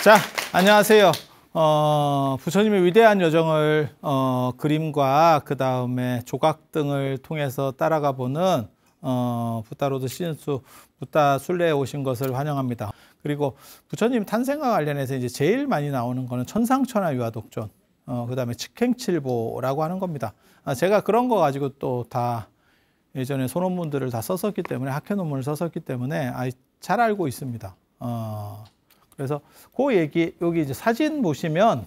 자, 안녕하세요. 부처님의 위대한 여정을 그림과 그 다음에 조각 등을 통해서 따라가 보는 붓다로드 시즌2 붓다 순례에 오신 것을 환영합니다. 그리고 부처님 탄생과 관련해서 이제 제일 많이 나오는 거는 천상천하 유화독존, 그 다음에 직행칠보라고 하는 겁니다. 제가 그런 거 가지고 또 다 예전에 소논문들을 다 썼었기 때문에, 학회 논문을 썼었기 때문에 잘 알고 있습니다. 그래서 그 얘기, 여기 이제 사진 보시면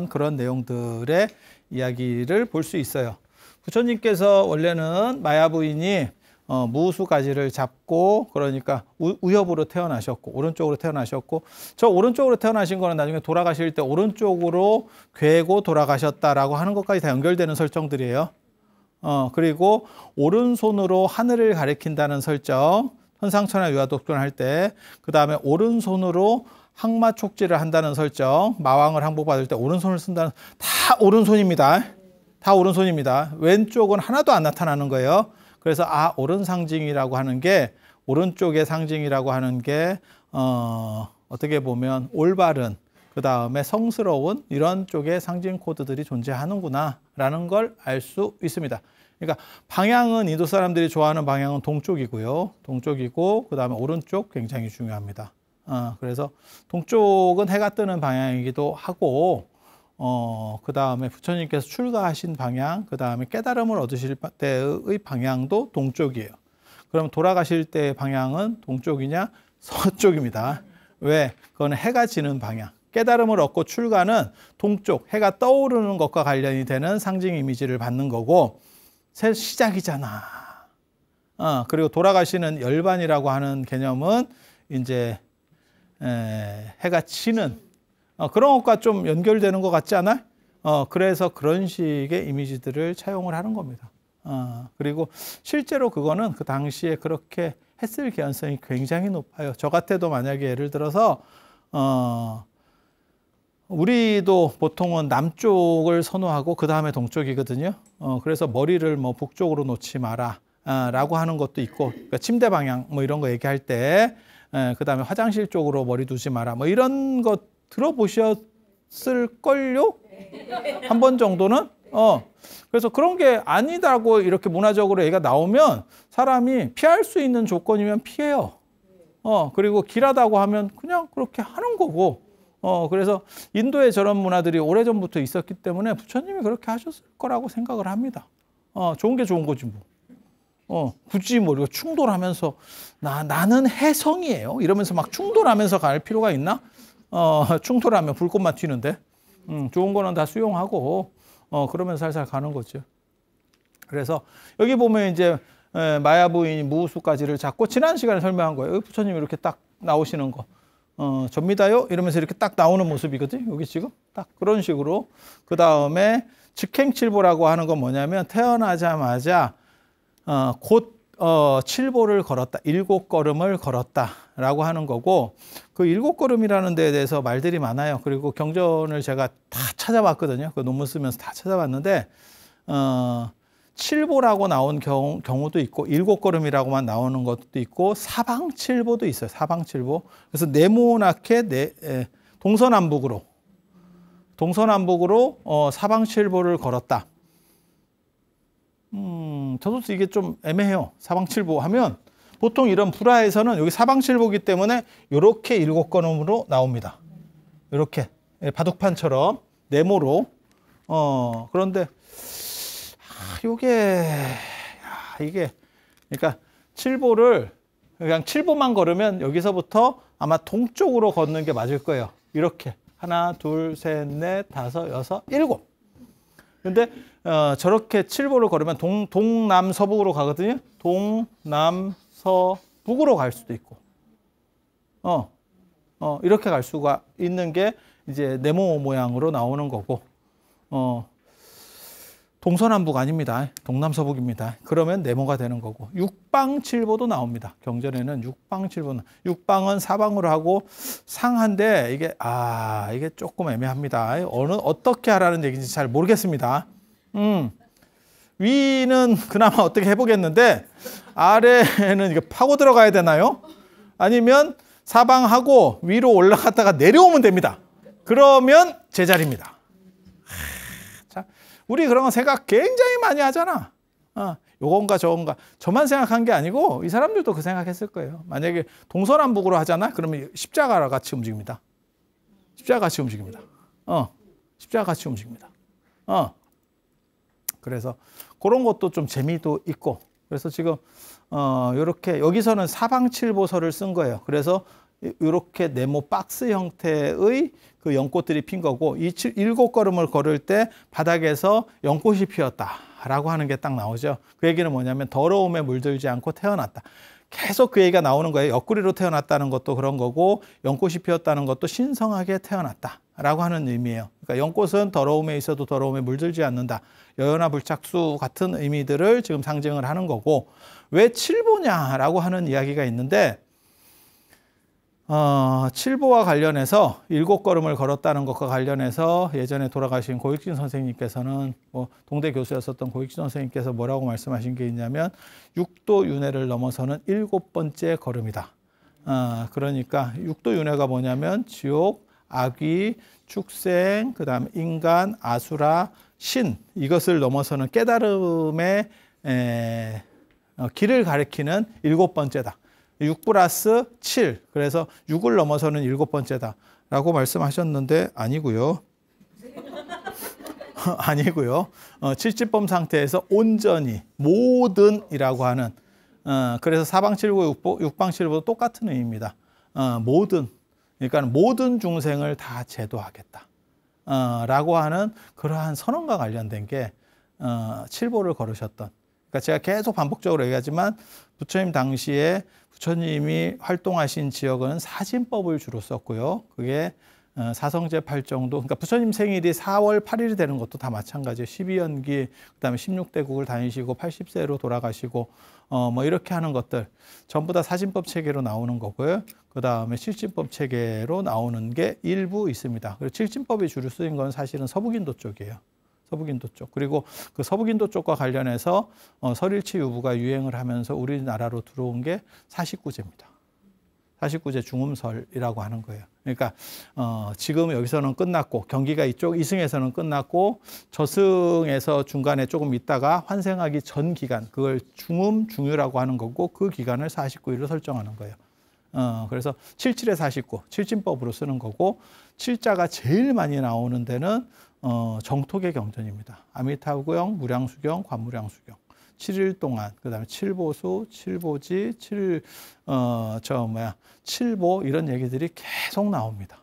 그런 내용들의 이야기를 볼 수 있어요. 부처님께서 원래는 마야 부인이 무수가지를 잡고, 그러니까 우엽으로 태어나셨고, 오른쪽으로 태어나셨고, 저 오른쪽으로 태어나신 거는 나중에 돌아가실 때 오른쪽으로 괴고 돌아가셨다라고 하는 것까지 다 연결되는 설정들이에요. 그리고 오른손으로 하늘을 가리킨다는 설정, 천상천하 유화독존 할 때, 그 다음에 오른손으로 항마촉지를 한다는 설정, 마왕을 항복받을 때 오른손을 쓴다는, 다 오른손입니다. 다 오른손입니다. 왼쪽은 하나도 안 나타나는 거예요. 그래서 오른상징이라고 하는 게, 오른쪽의 상징이라고 하는 게 어떻게 보면 올바른, 그 다음에 성스러운 이런 쪽의 상징 코드들이 존재하는구나 라는 걸 알 수 있습니다. 그러니까 방향은 인도 사람들이 좋아하는 방향은 동쪽이고요. 동쪽이고 그 다음에 오른쪽 굉장히 중요합니다. 그래서 동쪽은 해가 뜨는 방향이기도 하고, 그 다음에 부처님께서 출가하신 방향, 그 다음에 깨달음을 얻으실 때의 방향도 동쪽이에요. 그럼 돌아가실 때의 방향은 동쪽이냐? 서쪽입니다. 왜? 그건 해가 지는 방향. 깨달음을 얻고 출가는 동쪽, 해가 떠오르는 것과 관련이 되는 상징 이미지를 받는 거고, 새 시작이잖아. 그리고 돌아가시는 열반이라고 하는 개념은 이제 해가 지는 그런 것과 좀 연결되는 것 같지 않아요? 그래서 그런 식의 이미지들을 차용을 하는 겁니다. 그리고 실제로 그거는 그 당시에 그렇게 했을 개연성이 굉장히 높아요. 저 같아도 만약에 예를 들어서 우리도 보통은 남쪽을 선호하고 그 다음에 동쪽이거든요. 그래서 머리를 뭐 북쪽으로 놓지 마라 라고 하는 것도 있고, 그러니까 침대 방향 뭐 이런 거 얘기할 때, 그 다음에 화장실 쪽으로 머리 두지 마라 뭐 이런 거 들어보셨을걸요? 한 번 정도는? 그래서 그런 게 아니다고 이렇게 문화적으로 얘기가 나오면 사람이 피할 수 있는 조건이면 피해요. 그리고 길하다고 하면 그냥 그렇게 하는 거고, 그래서 인도에 저런 문화들이 오래전부터 있었기 때문에 부처님이 그렇게 하셨을 거라고 생각을 합니다. 좋은 게 좋은 거지 뭐. 굳이 뭐 이거 충돌하면서 나는 혜성이에요 이러면서 막 충돌하면서 갈 필요가 있나? 충돌하면 불꽃만 튀는데. 좋은 거는 다 수용하고 그러면서 살살 가는 거죠. 그래서 여기 보면 이제 마야 부인이 무수가지를 잡고, 지난 시간에 설명한 거예요. 부처님이 이렇게 딱 나오시는 거. 접니다요? 이러면서 이렇게 딱 나오는 모습이거든요. 여기 지금 딱 그런 식으로. 그 다음에 직행칠보라고 하는 건 뭐냐면, 태어나자마자 곧 칠보를 걸었다, 7걸음을 걸었다라고 하는 거고, 그 7걸음이라는 데에 대해서 말들이 많아요. 그리고 경전을 제가 다 찾아봤거든요. 그 논문 쓰면서 다 찾아봤는데, 칠보라고 나온 경우도 있고, 7걸음이라고만 나오는 것도 있고, 사방칠보도 있어요. 사방칠보. 그래서 네모나게 동서남북으로 사방칠보를 걸었다. 저도 이게 좀 애매해요. 사방칠보 하면 보통 이런 불화에서는 여기 사방칠보기 때문에 이렇게 7걸음으로 나옵니다. 이렇게 바둑판처럼 네모로. 그런데 이게 그러니까 칠보를 그냥 칠보만 걸으면 여기서부터 아마 동쪽으로 걷는 게 맞을 거예요. 이렇게 하나, 둘, 셋, 넷, 다섯, 여섯, 일곱. 근데 저렇게 칠보를 걸으면 동남서북으로 가거든요. 동남서북으로 갈 수도 있고, 이렇게 갈 수가 있는 게 이제 네모 모양으로 나오는 거고, 동서남북 아닙니다. 동남서북입니다. 그러면 네모가 되는 거고, 육방칠보도 나옵니다. 경전에는 육방칠보는, 육방은 사방으로 하고 상한데 이게 조금 애매합니다. 어떻게 하라는 얘기인지 잘 모르겠습니다. 위는 그나마 어떻게 해보겠는데, 아래는 이게 파고 들어가야 되나요? 아니면 사방하고 위로 올라갔다가 내려오면 됩니다. 그러면 제자리입니다. 자, 우리 그런 거 생각 굉장히 많이 하잖아. 요건가 저건가. 저만 생각한 게 아니고 이 사람들도 그 생각했을 거예요. 만약에 동서남북으로 하잖아. 그러면 십자가랑 같이 움직입니다. 십자가 같이 움직입니다. 십자가 같이 움직입니다. 그래서 그런 것도 좀 재미도 있고. 그래서 지금 요렇게 여기서는 사방칠보서를 쓴 거예요. 그래서 이렇게 네모 박스 형태의 그 연꽃들이 핀 거고, 이 7걸음을 걸을 때 바닥에서 연꽃이 피었다라고 하는 게 딱 나오죠. 그 얘기는 뭐냐면 더러움에 물들지 않고 태어났다. 계속 그 얘기가 나오는 거예요. 옆구리로 태어났다는 것도 그런 거고, 연꽃이 피었다는 것도 신성하게 태어났다라고 하는 의미예요. 그러니까 연꽃은 더러움에 있어도 더러움에 물들지 않는다. 여연화 불착수 같은 의미들을 지금 상징을 하는 거고, 왜 칠보냐라고 하는 이야기가 있는데, 칠보와 관련해서 7걸음을 걸었다는 것과 관련해서 예전에 돌아가신 고익진 선생님께서는 동대 교수였었던 고익진 선생님께서 뭐라고 말씀하신 게 있냐면, 6도 윤회를 넘어서는 7번째 걸음이다. 그러니까 6도 윤회가 뭐냐면 지옥, 악귀, 축생, 그 다음에 인간, 아수라, 신, 이것을 넘어서는 깨달음의 길을 가리키는 7번째다. 6 플러스 7. 그래서 6을 넘어서는 7번째다. 라고 말씀하셨는데, 아니고요. 아니고요. 칠지법 상태에서 온전히, 모든이라고 하는, 그래서 사방칠보, 육방칠보도 똑같은 의미입니다. 모든, 그러니까 모든 중생을 다 제도하겠다. 라고 하는 그러한 선언과 관련된 게 칠보를 걸으셨던. 그러니까 제가 계속 반복적으로 얘기하지만 부처님 당시에 부처님이 활동하신 지역은 사진법을 주로 썼고요. 그게 사성제 8정도, 그러니까 부처님 생일이 4월 8일이 되는 것도 다 마찬가지예요. 12연기, 그다음에 16대국을 다니시고 80세로 돌아가시고 뭐 이렇게 하는 것들 전부 다 사진법 체계로 나오는 거고요. 그다음에 칠진법 체계로 나오는 게 일부 있습니다. 그리고 칠진법이 주로 쓰인 건 사실은 서북인도 쪽이에요. 서북인도 쪽. 그리고 그 서북인도 쪽과 관련해서 설일치 유부가 유행을 하면서 우리나라로 들어온 게 49제입니다. 49제 중음설이라고 하는 거예요. 그러니까 지금 여기서는 끝났고, 경기가 이쪽 이승에서는 끝났고, 저승에서 중간에 조금 있다가 환생하기 전 기간, 그걸 중음, 중유라고 하는 거고, 그 기간을 49일로 설정하는 거예요. 그래서 77에 49, 칠진법으로 쓰는 거고, 칠자가 제일 많이 나오는 데는 정토계 경전입니다. 아미타불경, 무량수경, 관무량수경. 7일 동안, 그 다음에 칠보수, 칠보지, 칠보, 이런 얘기들이 계속 나옵니다.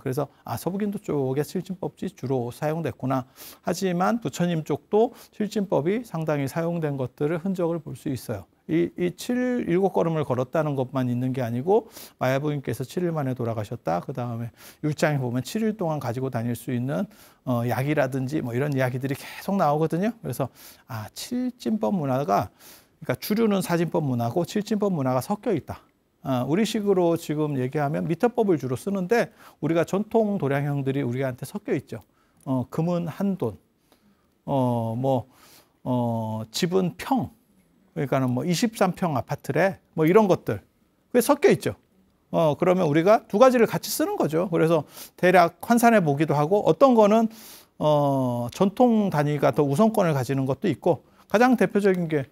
그래서, 서북인도 쪽에 칠진법이 주로 사용됐구나. 하지만 부처님 쪽도 칠진법이 상당히 사용된 것들을 흔적을 볼 수 있어요. 이 7걸음을 걸었다는 것만 있는 게 아니고, 마야부인께서 7일 만에 돌아가셨다. 그 다음에 율장에 보면 7일 동안 가지고 다닐 수 있는 약이라든지 뭐 이런 이야기들이 계속 나오거든요. 그래서 칠진법 문화가, 그러니까 주류는 사진법 문화고 칠진법 문화가 섞여 있다. 우리식으로 지금 얘기하면 미터법을 주로 쓰는데, 우리가 전통 도량형들이 우리한테 섞여 있죠. 금은 한돈, 집은 평, 그러니까는 뭐 23평 아파트래, 뭐 이런 것들. 그게 섞여 있죠. 그러면 우리가 두 가지를 같이 쓰는 거죠. 그래서 대략 환산해 보기도 하고, 어떤 거는 전통 단위가 더 우선권을 가지는 것도 있고, 가장 대표적인 게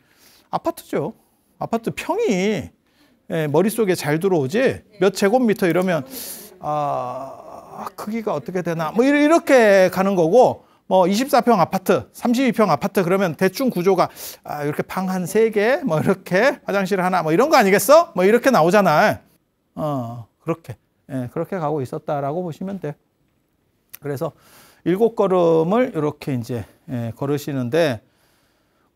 아파트죠. 아파트 평이 머릿속에 잘 들어오지, 몇 제곱미터 이러면 크기가 어떻게 되나 뭐 이렇게 가는 거고, 뭐 24평 아파트, 32평 아파트 그러면 대충 구조가 이렇게 방 한 3개, 뭐 이렇게 화장실 하나, 뭐 이런 거 아니겠어? 뭐 이렇게 나오잖아. 그렇게 가고 있었다라고 보시면 돼요. 그래서 7걸음을 이렇게 이제 걸으시는데,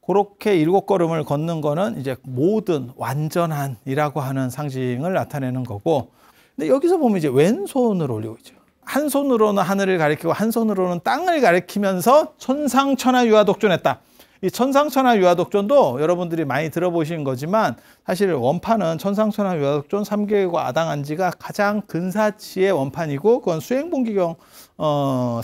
그렇게 7걸음을 걷는 거는 이제 모든 완전한이라고 하는 상징을 나타내는 거고, 근데 여기서 보면 이제 왼손을 올리고 있죠. 한 손으로는 하늘을 가리키고 한 손으로는 땅을 가리키면서 천상천하 유화독존했다. 이 천상천하 유화독존도 여러분들이 많이 들어보신 거지만, 사실 원판은 천상천하 유화독존 3계과 아당한지가 가장 근사치의 원판이고, 그건 수행본기경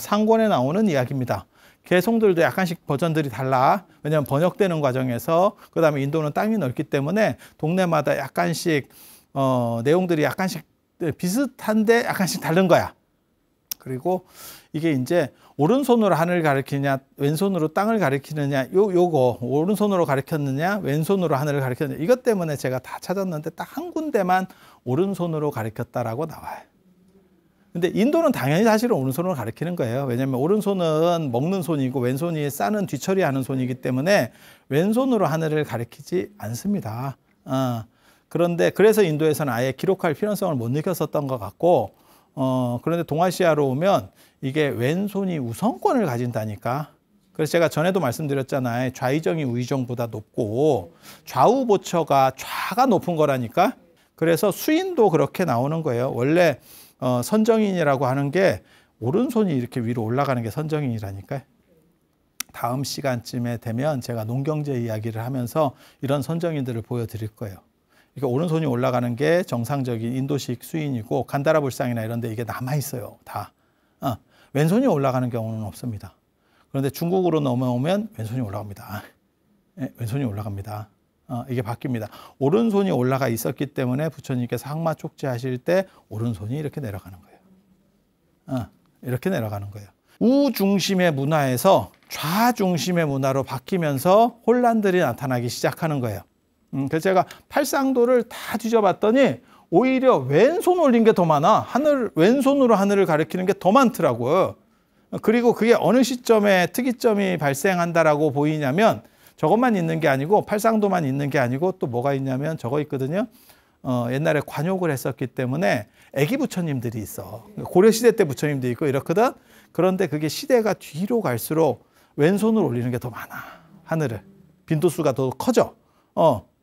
상권에 나오는 이야기입니다. 개송들도 약간씩 버전들이 달라. 왜냐하면 번역되는 과정에서, 그 다음에 인도는 땅이 넓기 때문에 동네마다 약간씩 내용들이 약간씩 비슷한데 약간씩 다른 거야. 그리고 이게 이제 오른손으로 하늘을 가리키느냐 왼손으로 땅을 가리키느냐 요거 오른손으로 가리켰느냐 왼손으로 하늘을 가리켰느냐 이것 때문에 제가 다 찾았는데 딱 한 군데만 오른손으로 가리켰다라고 나와요. 근데 인도는 당연히 사실은 오른손으로 가리키는 거예요. 왜냐하면 오른손은 먹는 손이고 왼손이 싸는 뒤처리하는 손이기 때문에 왼손으로 하늘을 가리키지 않습니다. 그런데 그래서 인도에서는 아예 기록할 필요성을 못 느꼈었던 것 같고 그런데 동아시아로 오면 이게 왼손이 우선권을 가진다니까. 그래서 제가 전에도 말씀드렸잖아요. 좌의정이 우의정보다 높고 좌우 보처가 좌가 높은 거라니까. 그래서 수인도 그렇게 나오는 거예요. 원래 선정인이라고 하는 게 오른손이 이렇게 위로 올라가는 게 선정인이라니까요. 다음 시간쯤에 되면 제가 농경제 이야기를 하면서 이런 선정인들을 보여드릴 거예요. 그러니까 오른손이 올라가는 게 정상적인 인도식 수인이고 간다라불상이나 이런 데 이게 남아있어요. 다. 왼손이 올라가는 경우는 없습니다. 그런데 중국으로 넘어오면 왼손이 올라갑니다. 왼손이 올라갑니다. 이게 바뀝니다. 오른손이 올라가 있었기 때문에 부처님께서 항마 촉지하실 때 오른손이 이렇게 내려가는 거예요. 이렇게 내려가는 거예요. 우중심의 문화에서 좌중심의 문화로 바뀌면서 혼란들이 나타나기 시작하는 거예요. 그래서 제가 팔상도를 다 뒤져봤더니 오히려 왼손 올린 게 더 많아. 왼손으로 하늘을 가리키는 게 더 많더라고요. 그리고 그게 어느 시점에 특이점이 발생한다라고 보이냐면 저것만 있는 게 아니고 팔상도만 있는 게 아니고 또 뭐가 있냐면 저거 있거든요. 옛날에 관욕을 했었기 때문에 애기 부처님들이 있어. 고려시대 때 부처님도 있고 이렇거든. 그런데 그게 시대가 뒤로 갈수록 왼손으로 올리는 게 더 많아. 하늘을. 빈도수가 더 커져.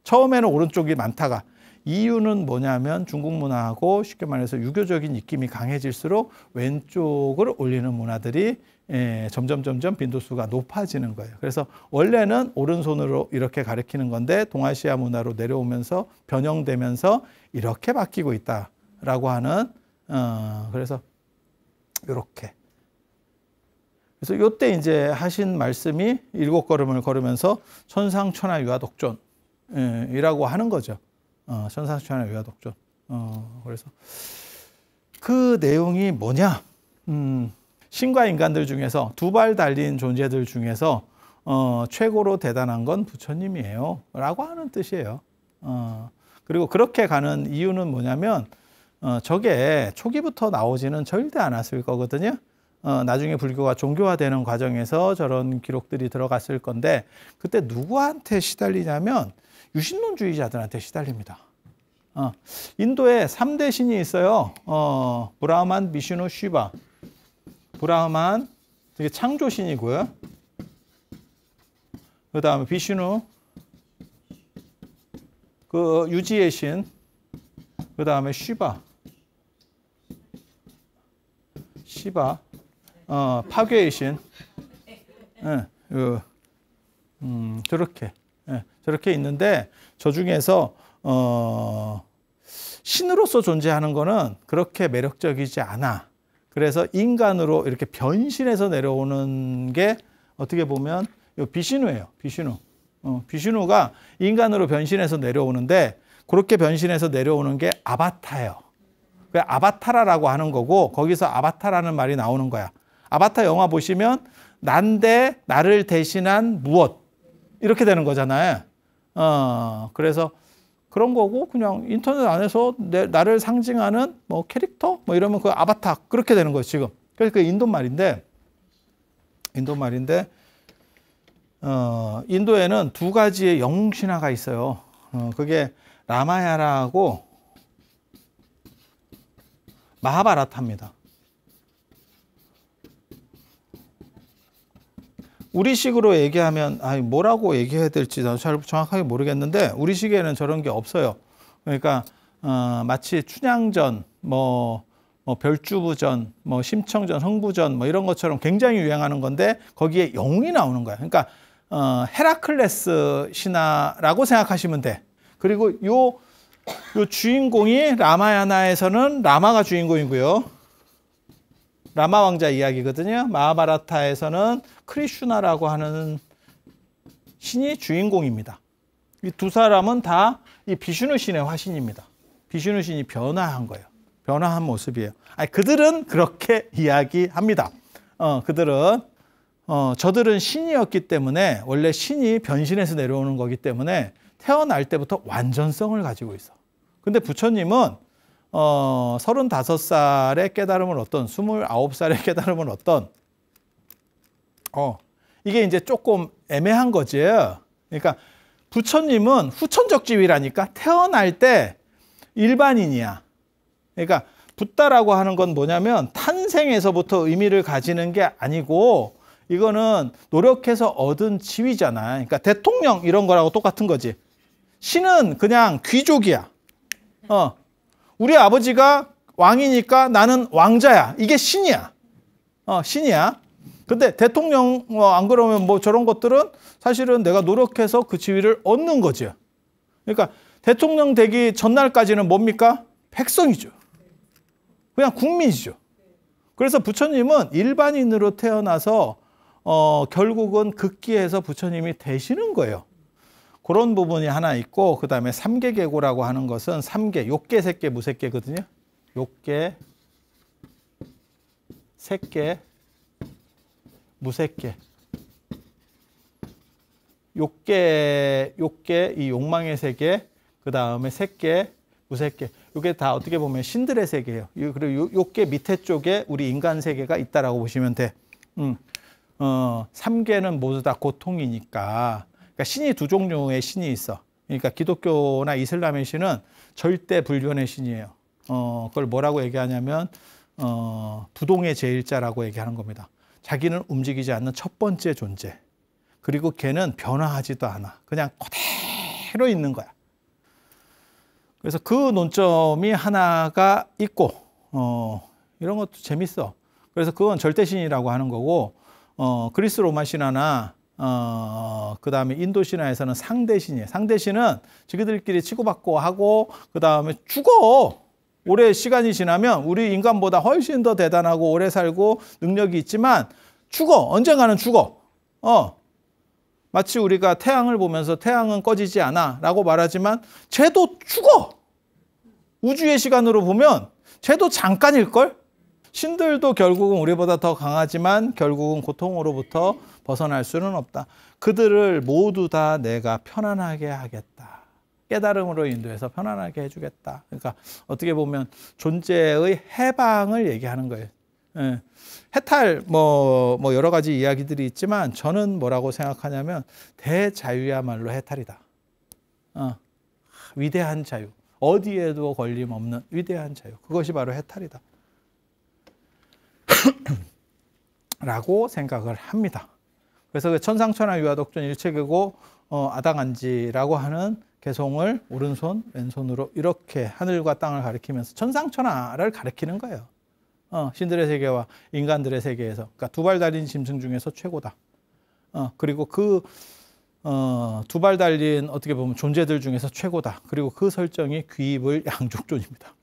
처음에는 오른쪽이 많다가 이유는 뭐냐면 중국 문화하고 쉽게 말해서 유교적인 입김이 강해질수록 왼쪽을 올리는 문화들이 점점 빈도수가 높아지는 거예요. 그래서 원래는 오른손으로 이렇게 가리키는 건데 동아시아 문화로 내려오면서 변형되면서 이렇게 바뀌고 있다라고 하는 그래서 이렇게. 그래서 요때 이제 하신 말씀이 7걸음을 걸으면서 천상천하 유아독존이라고 하는 거죠. 천상천하 유아독존. 그래서 그 내용이 뭐냐? 신과 인간들 중에서 두 발 달린 존재들 중에서 최고로 대단한 건 부처님이에요. 라고 하는 뜻이에요. 그리고 그렇게 가는 이유는 뭐냐면 저게 초기부터 나오지는 절대 않았을 거거든요. 나중에 불교가 종교화되는 과정에서 저런 기록들이 들어갔을 건데 그때 누구한테 시달리냐면 유신론주의자들한테 시달립니다. 인도에 3대 신이 있어요. 브라만, 비슈누, 쉬바. 브라만, 이게 창조신이고요. 그 다음에 비슈누, 그 유지의 신. 그 다음에 쉬바. 시바. 파괴의 신. 저렇게 있는데 저 중에서 신으로서 존재하는 거는 그렇게 매력적이지 않아. 그래서 인간으로 이렇게 변신해서 내려오는 게 어떻게 보면 비슈누예요. 비슈누. 비슈누가 인간으로 변신해서 내려오는데 그렇게 변신해서 내려오는 게 아바타예요. 그 아바타라라고 하는 거고 거기서 아바타라는 말이 나오는 거야. 아바타 영화 보시면 난데 나를 대신한 무엇 이렇게 되는 거잖아요. 그래서 그런 거고 그냥 인터넷 안에서 나를 상징하는 뭐 캐릭터 뭐 이러면 그 아바타 그렇게 되는 거예요 지금. 그래서 그 인도말인데 인도에는 두 가지의 영웅 신화가 있어요. 그게 라마야라하고 마하바라타입니다. 우리식으로 얘기하면 뭐라고 얘기해야 될지 잘 정확하게 모르겠는데 우리식에는 저런 게 없어요. 그러니까 마치 춘향전, 별주부전, 심청전, 흥부전 뭐 이런 것처럼 굉장히 유행하는 건데 거기에 영웅이 나오는 거야. 그러니까 헤라클레스 신화라고 생각하시면 돼. 그리고 요 주인공이 라마야나에서는 라마가 주인공이고요. 라마 왕자 이야기거든요. 마하바라타에서는 크리슈나라고 하는 신이 주인공입니다. 이 두 사람은 다 이 비슈누 신의 화신입니다. 비슈누 신이 변화한 거예요. 변화한 모습이에요. 아니, 그들은 그렇게 이야기합니다. 그들은 저들은 신이었기 때문에 원래 신이 변신해서 내려오는 거기 때문에 태어날 때부터 완전성을 가지고 있어. 근데 부처님은 35살의 깨달음을 얻던 29살의 깨달음을 얻던 이게 이제 조금 애매한 거지. 그러니까 부처님은 후천적 지위라니까 태어날 때 일반인이야. 그러니까 붓다라고 하는 건 뭐냐면 탄생에서부터 의미를 가지는 게 아니고 이거는 노력해서 얻은 지위잖아. 그러니까 대통령 이런 거라고 똑같은 거지. 신은 그냥 귀족이야. 우리 아버지가 왕이니까 나는 왕자야. 이게 신이야. 신이야. 근데 대통령 안 그러면 뭐 저런 것들은 사실은 내가 노력해서 그 지위를 얻는 거지. 그러니까 대통령 되기 전날까지는 뭡니까? 백성이죠. 그냥 국민이죠. 그래서 부처님은 일반인으로 태어나서 결국은 극기에서 부처님이 되시는 거예요. 그런 부분이 하나 있고 그 다음에 삼계계고라고 하는 것은 3계, 욕계, 색계, 무색계거든요. 욕계, 색계, 무색계. 욕계, 이 욕망의 세계, 그 다음에 색계, 무색계. 이게 다 어떻게 보면 신들의 세계예요. 그리고 욕계 밑에 쪽에 우리 인간 세계가 있다라고 보시면 돼. 3계는 모두 다 고통이니까. 그러니까 신이 두 종류의 신이 있어. 그러니까 기독교나 이슬람의 신은 절대 불변의 신이에요. 그걸 뭐라고 얘기하냐면 부동의 제일자라고 얘기하는 겁니다. 자기는 움직이지 않는 첫 번째 존재. 그리고 걔는 변화하지도 않아. 그냥 그대로 있는 거야. 그래서 그 논점이 하나가 있고 이런 것도 재밌어. 그래서 그건 절대신이라고 하는 거고 그리스 로마 신화나 그 다음에 인도 신화에서는 상대신이에요. 상대신은 자기들끼리 치고받고 하고 그 다음에 죽어. 오래 시간이 지나면 우리 인간보다 훨씬 더 대단하고 오래 살고 능력이 있지만 죽어. 언젠가는 죽어. 마치 우리가 태양을 보면서 태양은 꺼지지 않아 라고 말하지만 쟤도 죽어. 우주의 시간으로 보면 쟤도 잠깐일걸? 신들도 결국은 우리보다 더 강하지만 결국은 고통으로부터 벗어날 수는 없다. 그들을 모두 다 내가 편안하게 하겠다. 깨달음으로 인도해서 편안하게 해주겠다. 그러니까 어떻게 보면 존재의 해방을 얘기하는 거예요. 예. 해탈 뭐 여러 가지 이야기들이 있지만 저는 뭐라고 생각하냐면 대자유야말로 해탈이다. 위대한 자유. 어디에도 걸림 없는 위대한 자유. 그것이 바로 해탈이다. 라고 생각을 합니다. 그래서 그 천상천하 유아독존 일체계고 아당한지라고 하는 개송을 오른손 왼손으로 이렇게 하늘과 땅을 가리키면서 천상천하를 가리키는 거예요. 신들의 세계와 인간들의 세계에서. 그러니까 두발 달린 짐승 중에서 최고다. 그리고 그 두 발 달린 어떻게 보면 존재들 중에서 최고다. 그리고 그 설정이 귀불 양족존입니다.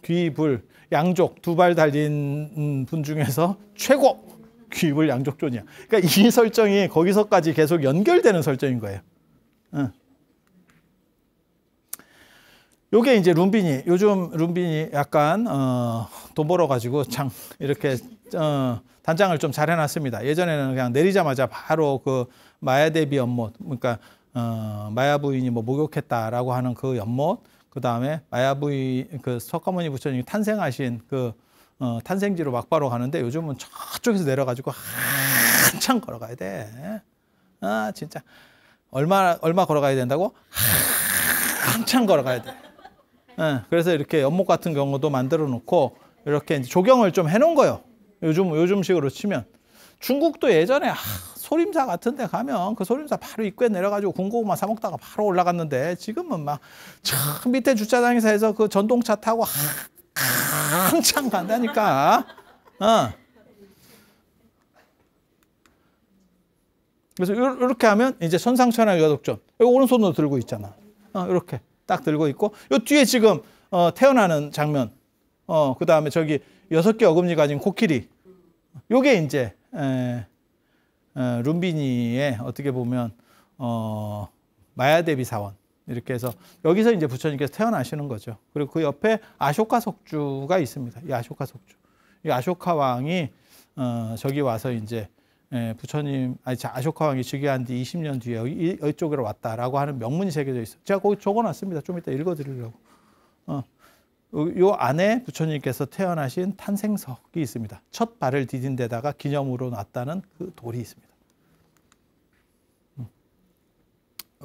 귀불 양족 두 발 달린 분 중에서 최고 귀불 양족존이야. 그러니까 이 설정이 거기서까지 계속 연결되는 설정인 거예요. 요게 이제 룸비니. 요즘 룸비니 약간 돈 벌어가지고 참 이렇게 단장을 좀 잘 해놨습니다. 예전에는 그냥 내리자마자 바로 그 마야대비 연못, 그러니까 마야 부인이 뭐 목욕했다라고 하는 그 연못, 그 다음에 마야 부인 그 석가모니 부처님이 탄생하신 그 탄생지로 막바로 가는데 요즘은 저쪽에서 내려가지고 한참 걸어가야 돼. 진짜 얼마 걸어가야 된다고? 한참 걸어가야 돼. 그래서 이렇게 연못 같은 경우도 만들어 놓고 이렇게 이제 조경을 좀 해놓은 거예요. 요즘식으로 치면. 중국도 예전에 소림사 같은 데 가면 그 소림사 바로 입구에 내려가지고 군고구마 사 먹다가 바로 올라갔는데 지금은 막 저 밑에 주차장에서 해서 그 전동차 타고 한참 간다니까. 그래서 이렇게 하면 이제 천상천하 유아독존. 여기 오른손으로 들고 있잖아. 이렇게 딱 들고 있고 요 뒤에 지금 태어나는 장면. 그 다음에 저기 6개 어금니 가진 코끼리. 요게 이제 룸비니의 어떻게 보면 마야대비 사원. 이렇게 해서 여기서 이제 부처님께서 태어나시는 거죠. 그리고 그 옆에 아쇼카 석주가 있습니다. 이 아쇼카 석주. 이 아쇼카 왕이 저기 와서 이제 부처님, 아쇼카 왕이 즉위한 뒤 20년 뒤에 이쪽으로 왔다라고 하는 명문이 새겨져 있어요. 제가 거기 적어놨습니다. 좀 이따 읽어드리려고. 요 안에 부처님께서 태어나신 탄생석이 있습니다. 첫 발을 디딘 데다가 기념으로 놨다는 그 돌이 있습니다.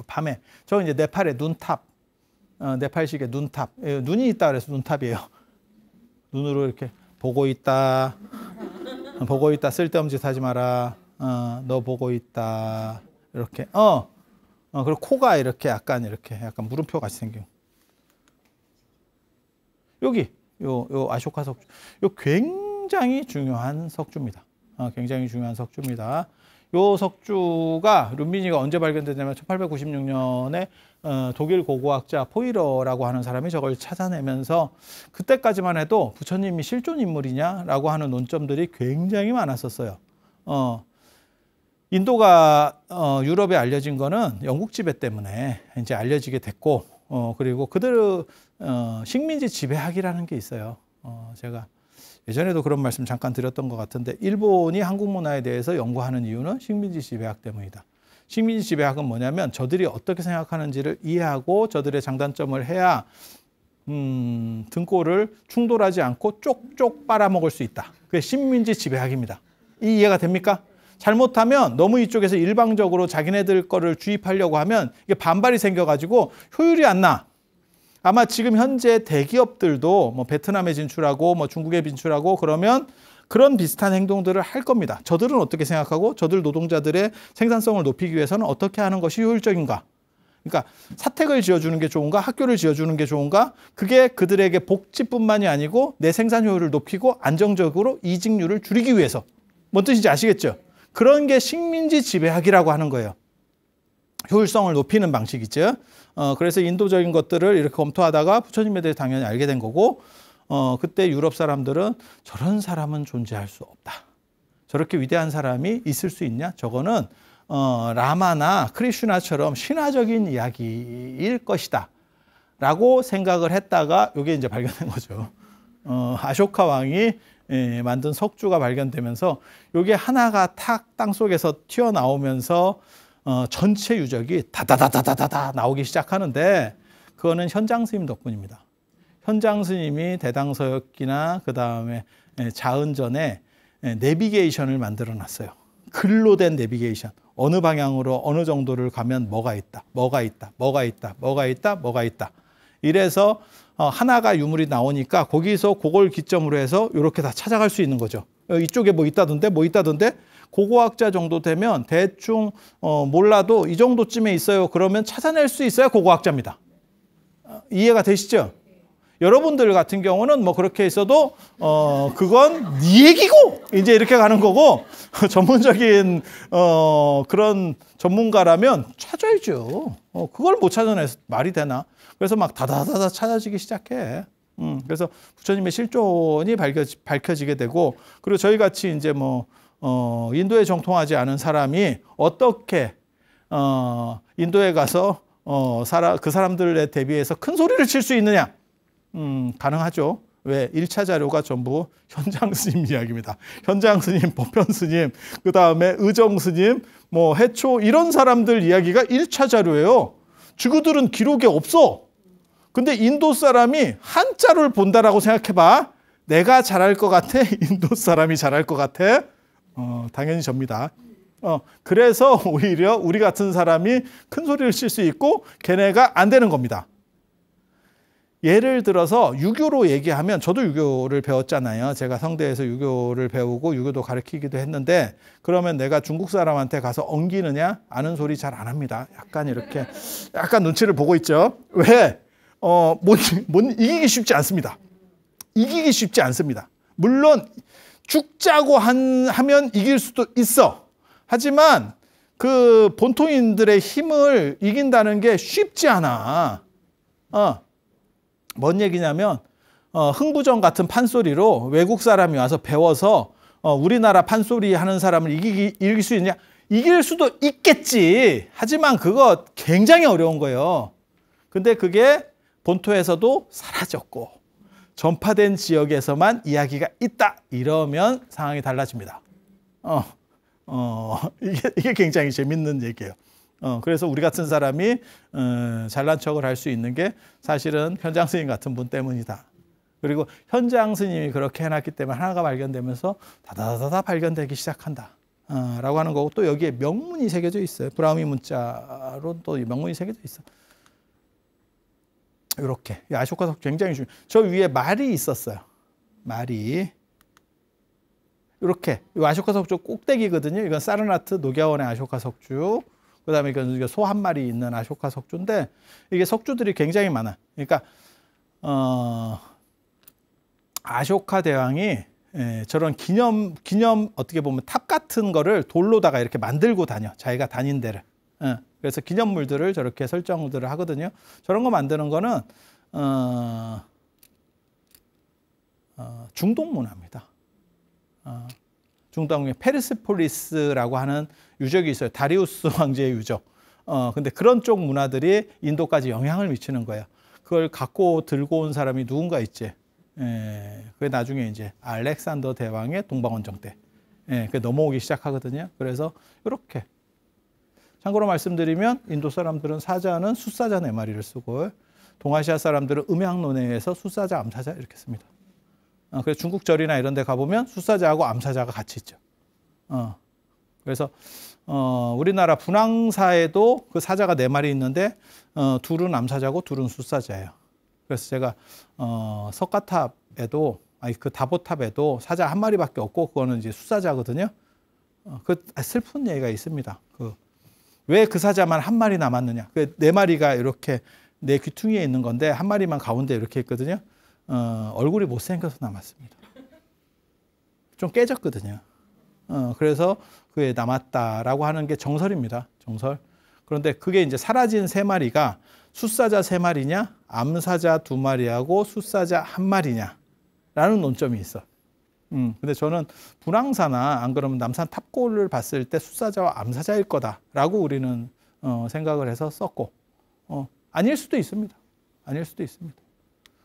밤에 저 이제 네팔의 눈탑, 네팔식의 눈탑, 눈이 있다 그래서 눈탑이에요. 눈으로 이렇게 보고 있다, 보고 있다, 쓸데없는 짓 하지 마라, 너 보고 있다, 이렇게, 그리고 코가 이렇게 약간 물음표 같이 생긴. 여기 요 아쇼카 석주, 요 굉장히 중요한 석주입니다. 굉장히 중요한 석주입니다. 요 석주가 룸비니가 언제 발견됐냐면 1896년에 독일 고고학자 포이러라고 하는 사람이 저걸 찾아내면서 그때까지만 해도 부처님이 실존 인물이냐라고 하는 논점들이 굉장히 많았었어요. 인도가 유럽에 알려진 거는 영국 지배 때문에 이제 알려지게 됐고, 그리고 그들의 식민지 지배학이라는 게 있어요. 제가 예전에도 그런 말씀 잠깐 드렸던 것 같은데, 일본이 한국 문화에 대해서 연구하는 이유는 식민지 지배학 때문이다. 식민지 지배학은 뭐냐면 저들이 어떻게 생각하는지를 이해하고 저들의 장단점을 해야 등골을 충돌하지 않고 쪽쪽 빨아먹을 수 있다. 그게 식민지 지배학입니다. 이 이해가 됩니까? 잘못하면 너무 이쪽에서 일방적으로 자기네들 거를 주입하려고 하면 이게 반발이 생겨가지고 효율이 안 나. 아마 지금 현재 대기업들도 뭐 베트남에 진출하고 뭐 중국에 진출하고 그러면 그런 비슷한 행동들을 할 겁니다. 저들은 어떻게 생각하고 저들 노동자들의 생산성을 높이기 위해서는 어떻게 하는 것이 효율적인가? 그러니까 사택을 지어주는 게 좋은가? 학교를 지어주는 게 좋은가? 그게 그들에게 복지뿐만이 아니고 내 생산 효율을 높이고 안정적으로 이직률을 줄이기 위해서. 뭔 뜻인지 아시겠죠? 그런 게 식민지 지배학이라고 하는 거예요. 효율성을 높이는 방식이죠. 그래서 인도적인 것들을 이렇게 검토하다가 부처님에 대해 당연히 알게 된 거고, 그때 유럽 사람들은 저런 사람은 존재할 수 없다. 저렇게 위대한 사람이 있을 수 있냐? 저거는 라마나 크리슈나처럼 신화적인 이야기일 것이다. 라고 생각을 했다가 이게 이제 발견된 거죠. 아쇼카 왕이 만든 석주가 발견되면서 이게 하나가 탁 땅속에서 튀어나오면서 전체 유적이 다다다다다다 나오기 시작하는데, 그거는 현장 스님 덕분입니다. 현장 스님이 대당서역기나 그 다음에 자은전에 내비게이션을 만들어 놨어요. 글로 된 내비게이션. 어느 방향으로 어느 정도를 가면 뭐가 있다, 뭐가 있다, 뭐가 있다, 뭐가 있다, 뭐가 있다. 이래서 하나가 유물이 나오니까 거기서 그걸 기점으로 해서 이렇게 다 찾아갈 수 있는 거죠. 이쪽에 뭐 있다던데, 뭐 있다던데. 고고학자 정도 되면 대충 몰라도 이 정도쯤에 있어요. 그러면 찾아낼 수 있어야 고고학자입니다. 이해가 되시죠? 여러분들 같은 경우는 뭐 그렇게 있어도 그건 네 얘기고 이제 이렇게 가는 거고, 전문적인 그런 전문가라면 찾아야죠. 그걸 못 찾아내서 말이 되나? 그래서 막 다다다다 찾아지기 시작해. 그래서 부처님의 실존이 밝혀지게 되고, 그리고 저희 같이 이제 뭐 인도에 정통하지 않은 사람이 어떻게 인도에 가서 그 사람들에 대비해서 큰 소리를 칠 수 있느냐? 가능하죠. 왜? 1차 자료가 전부 현장 스님 이야기입니다. 현장 스님, 법현 스님, 그 다음에 의정 스님, 뭐 해초 이런 사람들 이야기가 1차 자료예요. 지구들은 기록이 없어. 근데 인도 사람이 한자를 본다라고 생각해봐. 내가 잘할 것 같아? 인도 사람이 잘할 것 같아? 당연히 접니다. 그래서 오히려 우리 같은 사람이 큰 소리를 칠 수 있고 걔네가 안 되는 겁니다. 예를 들어서 유교로 얘기하면, 저도 유교를 배웠잖아요. 제가 성대에서 유교를 배우고 유교도 가르치기도 했는데, 그러면 내가 중국 사람한테 가서 엉기느냐? 아는 소리 잘 안 합니다. 약간 이렇게 약간 눈치를 보고 있죠. 왜? 이기기 쉽지 않습니다. 이기기 쉽지 않습니다. 물론 죽자고 하면 이길 수도 있어. 하지만 그 본토인들의 힘을 이긴다는 게 쉽지 않아. 뭔 얘기냐면 흥부정 같은 판소리로 외국 사람이 와서 배워서 우리나라 판소리 하는 사람을 이길 수 있냐? 이길 수도 있겠지. 하지만 그거 굉장히 어려운 거예요. 근데 그게 본토에서도 사라졌고 전파된 지역에서만 이야기가 있다. 이러면 상황이 달라집니다. 이게 굉장히 재밌는 얘기예요. 그래서 우리 같은 사람이 잘난 척을 할 수 있는 게 사실은 현장 스님 같은 분 때문이다. 그리고 현장 스님이 그렇게 해놨기 때문에 하나가 발견되면서 다다다다 발견되기 시작한다. 라고 하는 거고, 또 여기에 명문이 새겨져 있어요. 브라우미 문자로 또 명문이 새겨져 있어. 이렇게 아쇼카 석주 굉장히 중요해요. 저 위에 말이 있었어요. 말이 이렇게 이 아쇼카 석주 꼭대기거든요. 이건 사르나트 노갸원의 아쇼카 석주. 그다음에 이건 소 한 마리 있는 아쇼카 석주인데 이게 석주들이 굉장히 많아. 그러니까 아쇼카 대왕이 저런 기념 어떻게 보면 탑 같은 거를 돌로다가 이렇게 만들고 다녀. 자기가 다닌 데를. 그래서 기념물들을 저렇게 설정들을 하거든요. 저런 거 만드는 거는 중동 문화입니다. 중동의 페르세폴리스라고 하는 유적이 있어요. 다리우스 황제의 유적. 근데 그런 쪽 문화들이 인도까지 영향을 미치는 거예요. 그걸 갖고 들고 온 사람이 누군가 있지. 그게 나중에 이제 알렉산더 대왕의 동방원정 때 그게 넘어오기 시작하거든요. 그래서 이렇게 참고로 말씀드리면 인도 사람들은 사자는 숫사자 4마리를 쓰고 동아시아 사람들은 음양론에서 숫사자, 암사자 이렇게 씁니다. 그래서 중국 절이나 이런 데 가보면 숫사자하고 암사자가 같이 있죠. 그래서 우리나라 분황사에도 그 사자가 4마리 있는데 둘은 암사자고 둘은 숫사자예요. 그래서 제가 석가탑에도 그 다보탑에도 사자 1마리밖에 없고 그거는 이제 숫사자거든요. 그 슬픈 얘기가 있습니다. 왜 그 사자만 1마리 남았느냐? 그 4마리가 이렇게 내 귀퉁이에 있는 건데 1마리만 가운데 이렇게 있거든요. 얼굴이 못생겨서 남았습니다. 좀 깨졌거든요. 그래서 그게 남았다라고 하는 게 정설입니다. 정설. 그런데 그게 이제 사라진 3마리가 숫사자 3마리냐, 암사자 2마리하고 숫사자 1마리냐라는 논점이 있어. 근데 저는 분황사나 안 그러면 남산 탑골을 봤을 때 숫사자와 암사자일 거다라고 우리는 생각을 해서 썼고, 아닐 수도 있습니다. 아닐 수도 있습니다.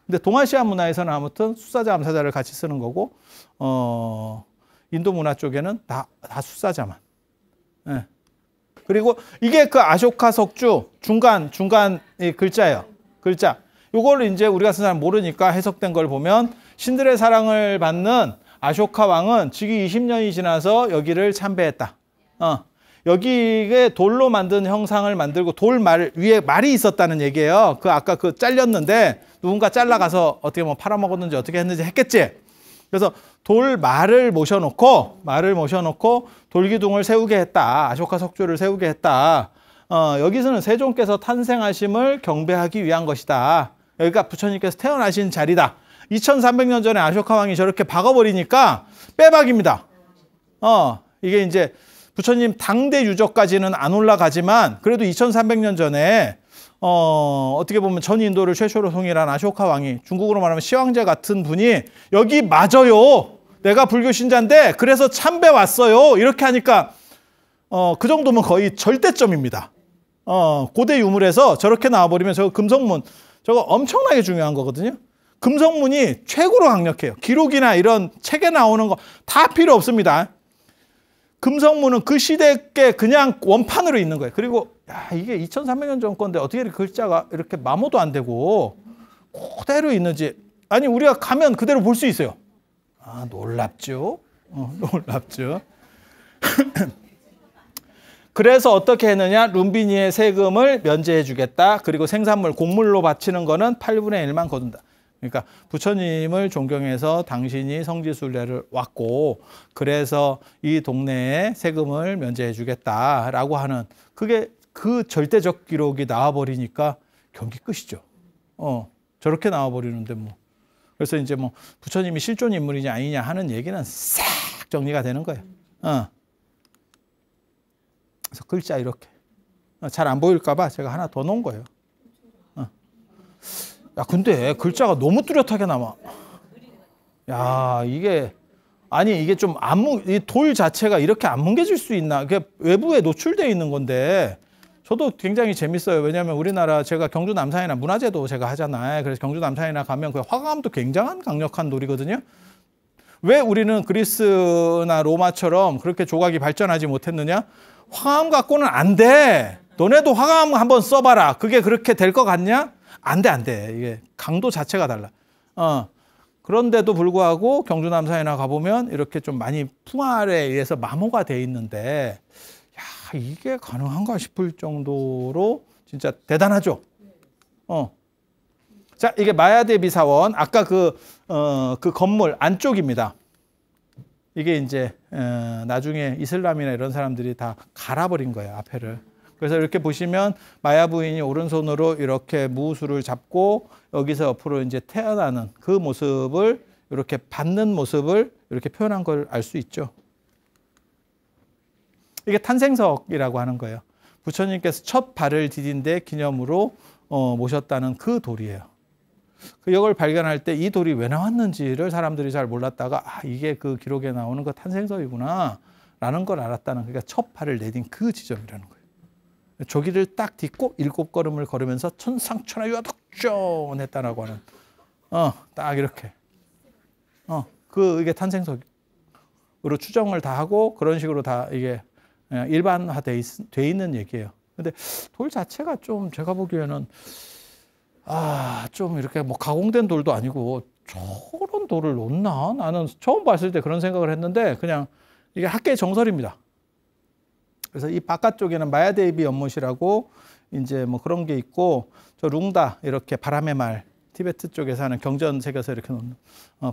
근데 동아시아 문화에서는 아무튼 숫사자, 암사자를 같이 쓰는 거고, 인도 문화 쪽에는 다 숫사자만. 네. 그리고 이게 그 아쇼카 석주 중간 이 글자예요. 글자. 요거를 이제 우리가 쓴 사람 모르니까 해석된 걸 보면 신들의 사랑을 받는 아쇼카 왕은 즉위 20년이 지나서 여기를 참배했다. 여기에 돌로 만든 형상을 만들고 돌 위에 말이 있었다는 얘기예요. 아까 잘렸는데 누군가 잘라가서 어떻게 뭐 팔아먹었는지 어떻게 했는지 했겠지. 그래서 말을 모셔놓고 돌기둥을 세우게 했다. 아쇼카 석주를 세우게 했다. 여기서는 세종께서 탄생하심을 경배하기 위한 것이다. 여기가 부처님께서 태어나신 자리다. 2300년 전에 아쇼카 왕이 저렇게 박아버리니까 빼박입니다. 이게 이제 부처님 당대 유적까지는 안 올라가지만 그래도 2300년 전에 어떻게 보면 전 인도를 최초로 통일한 아쇼카 왕이 중국으로 말하면 시황제 같은 분이 여기 맞아요. 내가 불교 신자인데 그래서 참배 왔어요. 이렇게 하니까 그 정도면 거의 절대점입니다. 고대 유물에서 저렇게 나와버리면 저거 금성문 저거 엄청나게 중요한 거거든요. 금성문이 최고로 강력해요. 기록이나 이런 책에 나오는 거 다 필요 없습니다. 금성문은 그 시대 게 그냥 원판으로 있는 거예요. 그리고 이게 2300년 전 건데 어떻게 이렇게 글자가 이렇게 마모도 안 되고 그대로 있는지. 아니 우리가 가면 그대로 볼 수 있어요. 놀랍죠. 놀랍죠. 그래서 어떻게 했느냐. 룸비니의 세금을 면제해 주겠다. 그리고 생산물 곡물로 바치는 거는 8분의 1만 거둔다. 그러니까 부처님을 존경해서 당신이 성지순례를 왔고 그래서 이 동네에 세금을 면제해 주겠다라고 하는 그게 그 절대적 기록이 나와버리니까 경기 끝이죠. 저렇게 나와버리는데 뭐. 그래서 이제 뭐 부처님이 실존 인물이냐 아니냐 하는 얘기는 싹 정리가 되는 거예요. 그래서 글자 이렇게. 잘 안 보일까봐 제가 하나 더 놓은 거예요. 야, 근데 글자가 너무 뚜렷하게 나와. 야, 이게 좀 이 돌 자체가 이렇게 안 뭉개질 수 있나? 이게 외부에 노출되어 있는 건데 저도 굉장히 재밌어요. 왜냐하면 우리나라 제가 경주 남산이나 문화제도 제가 하잖아요. 그래서 경주 남산이나 가면 그 화강암도 굉장한 강력한 돌이거든요. 왜 우리는 그리스나 로마처럼 그렇게 조각이 발전하지 못했느냐? 화강암 갖고는 안 돼. 너네도 화강암 한번 써봐라. 그게 그렇게 될 것 같냐? 안 돼, 안 돼. 이게 강도 자체가 달라. 그런데도 불구하고 경주 남산이나 가보면 이렇게 좀 많이 풍화에 의해서 마모가 돼 있는데, 야, 이게 가능한가 싶을 정도로 진짜 대단하죠. 자, 이게 마야 대비 사원. 아까 그 건물 안쪽입니다. 이게 이제 나중에 이슬람이나 이런 사람들이 다 갈아버린 거예요, 앞에를. 그래서 이렇게 보시면 마야 부인이 오른손으로 이렇게 무술을 잡고 여기서 옆으로 이제 태어나는 그 모습을 이렇게 받는 모습을 이렇게 표현한 걸 알 수 있죠. 이게 탄생석이라고 하는 거예요. 부처님께서 첫 발을 디딘 데 기념으로 모셨다는 그 돌이에요. 이걸 발견할 때 이 돌이 왜 나왔는지를 사람들이 잘 몰랐다가 이게 그 기록에 나오는 그 탄생석이구나 라는 걸 알았다는, 그러니까 첫 발을 내딘 그 지점이라는 거예요. 조기를 딱 딛고 7걸음을 걸으면서 천상천하 유아덕존 했다라고 하는, 딱 이렇게. 이게 탄생석으로 추정을 다 하고 그런 식으로 다 이게 일반화돼 있는 얘기예요. 근데 돌 자체가 좀 제가 보기에는 좀 이렇게 뭐 가공된 돌도 아니고 저런 돌을 놓나? 나는 처음 봤을 때 그런 생각을 했는데 그냥 이게 학계의 정설입니다. 그래서 이 바깥쪽에는 마야데이비 연못이라고 이제 뭐 그런 게 있고, 저 룽다 이렇게 바람의 말, 티베트 쪽에 사는 경전색에서 이렇게 놓는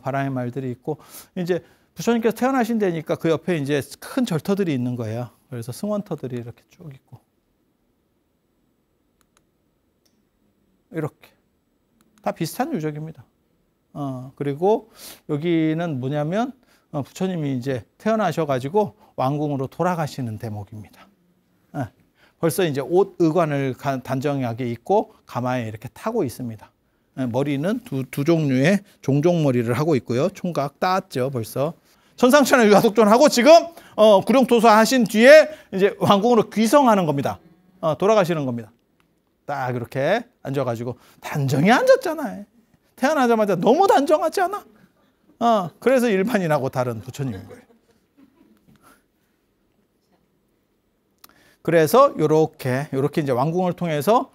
바람의 말들이 있고, 이제 부처님께서 태어나신 데니까 그 옆에 이제 큰 절터들이 있는 거예요. 그래서 승원터들이 이렇게 쭉 있고, 이렇게 다 비슷한 유적입니다. 그리고 여기는 뭐냐면 부처님이 이제 태어나셔가지고 왕궁으로 돌아가시는 대목입니다. 벌써 이제 옷 의관을 단정하게 입고 가마에 이렇게 타고 있습니다. 머리는 두 종류의 종종머리를 하고 있고요. 총각 따았죠, 벌써. 천상천하 유아독존 하고 지금 구룡토사 하신 뒤에 이제 왕궁으로 귀성하는 겁니다. 돌아가시는 겁니다. 딱 이렇게 앉아가지고 단정히 앉았잖아요. 태어나자마자 너무 단정하지 않아? 그래서 일반인하고 다른 부처님인 거예요. 그래서 요렇게 이제 왕궁을 통해서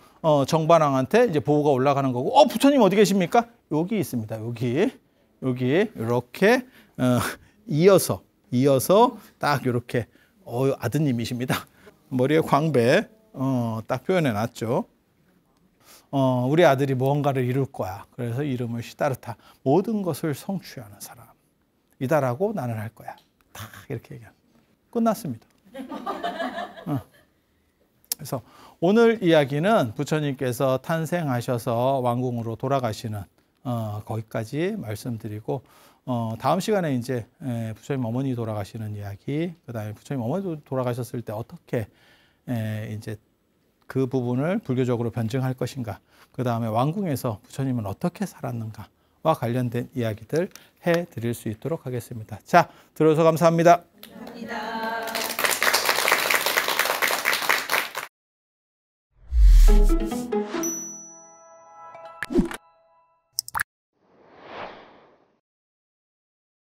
정반왕한테 이제 보고가 올라가는 거고, 부처님 어디 계십니까? 여기 있습니다. 여기 이렇게 이어서 딱 이렇게 아드님이십니다. 머리에 광배 딱 표현해 놨죠. 우리 아들이 무언가를 이룰 거야. 그래서 이름을 시다르타, 모든 것을 성취하는 사람이다라고 나는 할 거야. 딱 이렇게 얘기합니다. 끝났습니다. 그래서 오늘 이야기는 부처님께서 탄생하셔서 왕궁으로 돌아가시는 거기까지 말씀드리고, 다음 시간에 이제 부처님 어머니 돌아가시는 이야기, 그다음에 부처님 어머니 돌아가셨을 때 어떻게 이제 그 부분을 불교적으로 변증할 것인가, 그 다음에 왕궁에서 부처님은 어떻게 살았는가와 관련된 이야기들 해드릴 수 있도록 하겠습니다. 자, 들어줘서 감사합니다. 감사합니다.